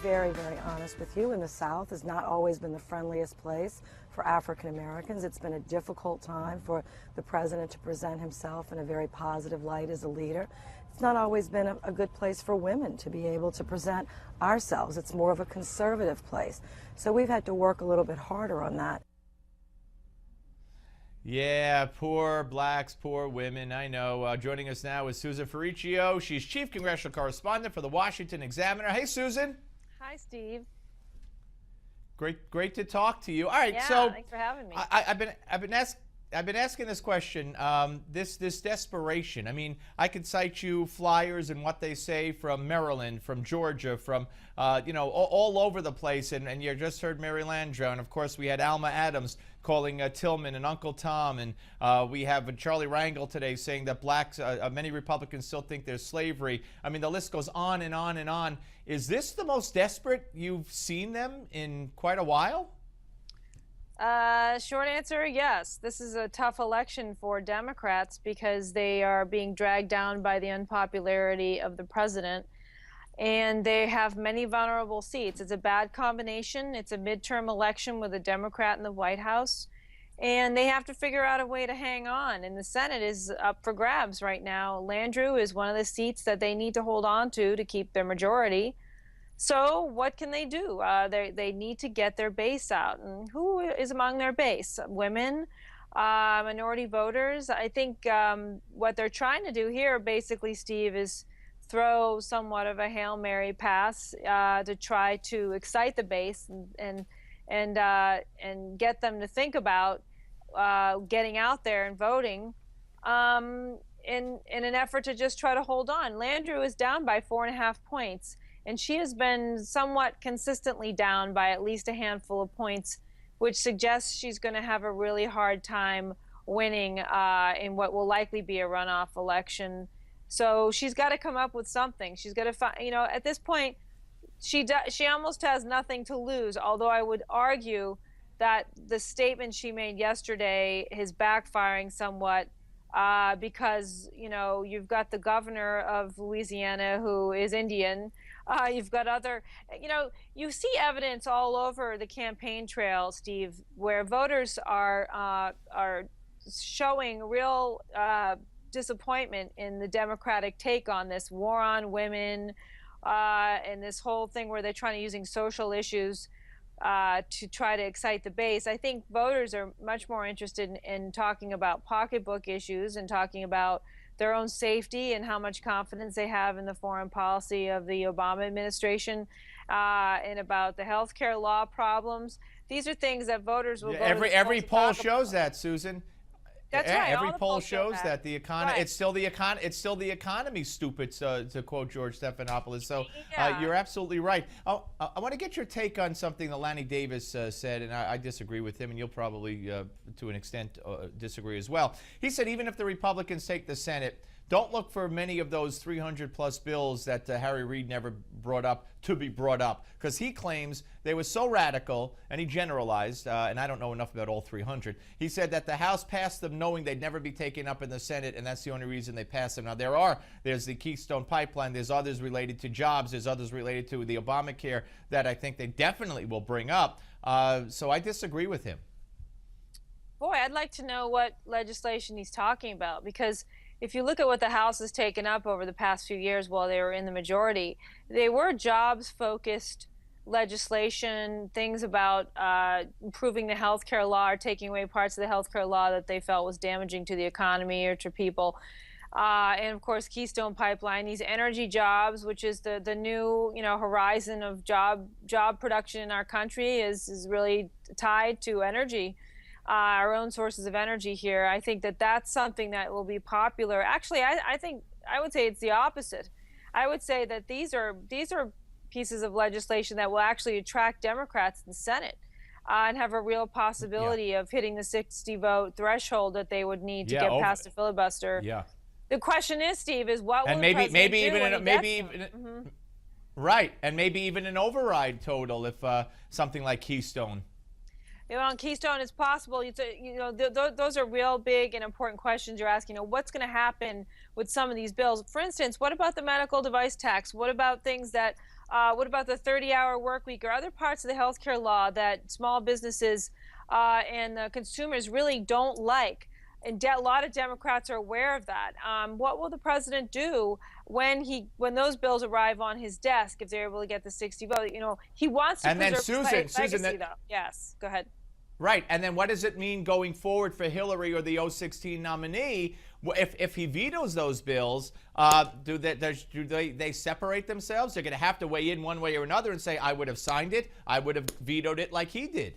very, very honest with you. In the South has not always been the friendliest place for African Americans. It's been a difficult time for the president to present himself in a very positive light as a leader. It's not always been a good place for women to be able to present ourselves. It's more of a conservative place. So we've had to work a little bit harder on that. Yeah, poor blacks, poor women, I know. Joining us now is Susan Ferrechio. She's chief congressional correspondent for the Washington Examiner. Hey, Susan. Hi, Steve. Great to talk to you. All right, yeah, so thanks for having me. I've been asking this question, this desperation. I mean, I could cite you flyers and what they say from Maryland, from Georgia, from all over the place, and you just heard Mary Landrieu, and of course we had Alma Adams calling Tillman and Uncle Tom, and we have Charlie Rangel today saying that blacks, many Republicans still think there's slavery. I mean, the list goes on and on and on. Is this the most desperate you've seen them in quite a while? Short answer, yes. This is a tough election for Democrats because they are being dragged down by the unpopularity of the president, and they have many vulnerable seats. It's a bad combination. It's a midterm election with a Democrat in the White House, and they have to figure out a way to hang on. And the Senate is up for grabs right now. Landrieu is one of the seats that they need to hold on to keep their majority. So what can they do? They need to get their base out. And who is among their base? Women, minority voters. I think what they're trying to do here, basically, Steve, is throw somewhat of a Hail Mary pass to try to excite the base and get them to think about getting out there and voting in an effort to just try to hold on. Landrieu is down by 4.5 points. And she has been somewhat consistently down by at least a handful of points, which suggests she's going to have a really hard time winning in what will likely be a runoff election. So she's got to come up with something. She's got to find, at this point, she almost has nothing to lose, although I would argue that the statement she made yesterday is backfiring somewhat because, you've got the governor of Louisiana who is Indian. You've got other, you see evidence all over the campaign trail, Steve, where voters are showing real disappointment in the Democratic take on this war on women and this whole thing where they're trying to using social issues to try to excite the base. I think voters are much more interested in talking about pocketbook issues and talking about their own safety and how much confidence they have in the foreign policy of the Obama administration, and about the healthcare law problems. These are things that voters will. Yeah, every poll shows that, Susan. That's right. Every poll shows that the economy. Right. It's still the economy. Stupid, to quote George Stephanopoulos. So yeah. You're absolutely right. I want to get your take on something that Lanny Davis said, and I disagree with him, and you'll probably, to an extent, disagree as well. He said even if the Republicans take the Senate, don't look for many of those 300-plus bills that Harry Reid never brought up to be brought up, because he claims they were so radical, and he generalized, and I don't know enough about all 300. He said that the House passed them knowing they'd never be taken up in the Senate, and that's the only reason they passed them. Now, there's the Keystone Pipeline, there's others related to jobs, there's others related to the Obamacare that I think they definitely will bring up. So I disagree with him. Boy, I'd like to know what legislation he's talking about, because if you look at what the House has taken up over the past few years while they were in the majority, they were jobs-focused legislation, things about improving the healthcare law or taking away parts of the healthcare law that they felt was damaging to the economy or to people. And of course, Keystone Pipeline, these energy jobs, which is the new horizon of job production in our country, is really tied to energy. Our own sources of energy here. I think that that's something that will be popular. Actually, I would say it's the opposite. I would say that these are pieces of legislation that will actually attract Democrats in the Senate and have a real possibility of hitting the 60-vote threshold that they would need to get past a filibuster. Yeah. The question is, Steve, is what will maybe right, and maybe even an override total if something like Keystone. On Keystone, it's possible. Those are real big and important questions you're asking. What's going to happen with some of these bills? For instance, what about the medical device tax? What about things that What about the 30-hour work week or other parts of the healthcare law that small businesses and the consumers really don't like? And a lot of Democrats are aware of that. What will the president do when those bills arrive on his desk if they're able to get the 60 votes? You know, he wants to And then preserve his Susan, legacy, though. Yes, go ahead. Right, and then what does it mean going forward for Hillary or the 016 nominee? If he vetoes those bills, do they separate themselves? They're going to have to weigh in one way or another and say, I would have signed it, I would have vetoed it like he did.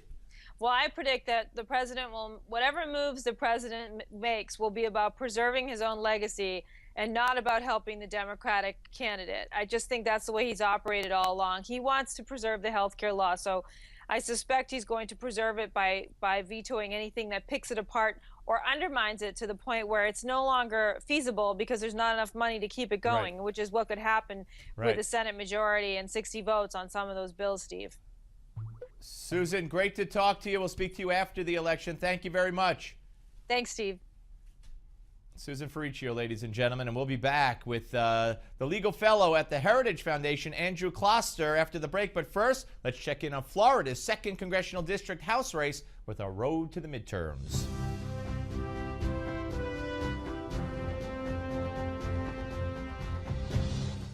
Well, I predict that the president will, whatever moves the president makes will be about preserving his own legacy and not about helping the Democratic candidate. I just think that's the way he's operated all along. He wants to preserve the healthcare law, so I suspect he's going to preserve it by vetoing anything that picks it apart or undermines it to the point where it's no longer feasible because there's not enough money to keep it going, right, which is what could happen with the Senate majority and 60 votes on some of those bills, Steve. Susan, great to talk to you. We'll speak to you after the election. Thank you very much. Thanks, Steve. Susan Ferrechio, ladies and gentlemen, and we'll be back with the legal fellow at the Heritage Foundation, Andrew Kloster, after the break. But first, let's check in on Florida's 2nd Congressional District House race with our road to the midterms.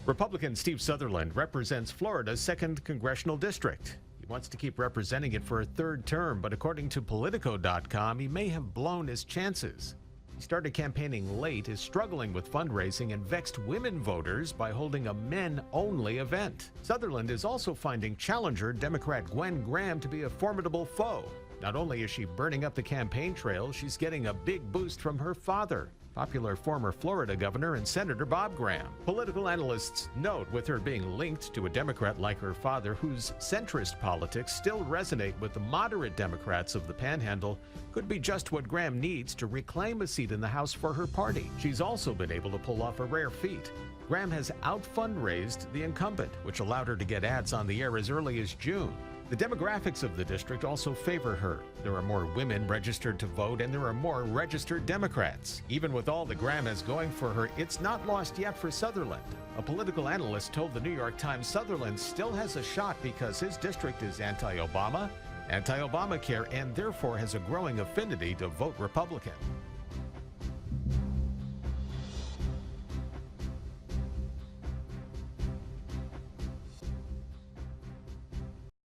Republican Steve Sutherland represents Florida's 2nd Congressional District. He wants to keep representing it for a 3rd term, but according to Politico.com, he may have blown his chances. He started campaigning late, is struggling with fundraising, and vexed women voters by holding a men-only event. Sutherland is also finding challenger Democrat Gwen Graham to be a formidable foe. Not only is she burning up the campaign trail, she's getting a big boost from her father, popular former Florida governor and Senator Bob Graham. Political analysts note with her being linked to a Democrat like her father whose centrist politics still resonate with the moderate Democrats of the Panhandle could be just what Graham needs to reclaim a seat in the House for her party. She's also been able to pull off a rare feat. Graham has out-fundraised the incumbent, which allowed her to get ads on the air as early as June. The demographics of the district also favor her. There are more women registered to vote, and there are more registered Democrats. Even with all the Graham has going for her, it's not lost yet for Sutherland. A political analyst told the New York Times Sutherland still has a shot because his district is anti-Obama, anti-Obamacare, and therefore has a growing affinity to vote Republican.